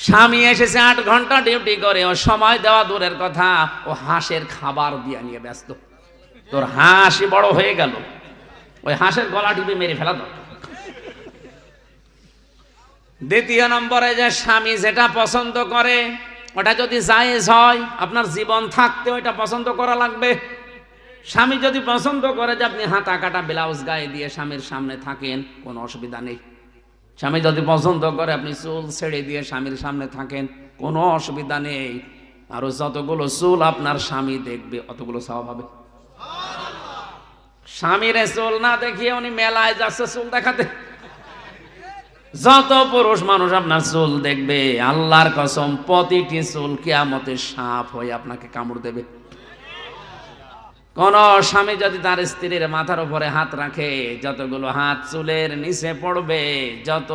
স্বামী এসেছে 8 ঘন্টা ডিউটি করে, ও সময় দেওয়া দূরের কথা, ও হাঁসের খাবার দিয়ে নিয়ে ব্যস্ত। তোর হাঁসই বড় হয়ে গেল, ওই হাঁসের গলা টিপে মেরে ফেলা দরকার। দ্বিতীয় নম্বরে, যে স্বামী যেটা পছন্দ করে ওটা যদি জায়েজ হয়, আপনার জীবন থাকতে ওইটা পছন্দ করা লাগবে। স্বামী যদি পছন্দ করে যে আপনি হাতা কাটা ব্লাউজ গায়ে দিয়ে স্বামীর সামনে থাকেন, কোনো অসুবিধা নেই। স্বামী যদি পছন্দ করে আপনি চুল ছেড়ে দিয়ে স্বামীর সামনে থাকেন, কোনো অসুবিধা নেই। আর যতগুলো চুল আপনার স্বামী দেখবে অতগুলো সওয়াব হবে। স্বামীর চুল না দেখিয়ে উনি মেলায় যাচ্ছে চুল দেখাতে। যত পুরুষ মানুষ আপনার চুল দেখবে, আল্লাহর কসম প্রতিটি চুল কিয়ামতের সাপ হয়ে আপনাকে কামড় দেবে। কোন স্বামী যদি তার স্ত্রীর মাথার উপরে হাত রাখে, যতগুলো হাত চুলের নিচে পড়বে, যত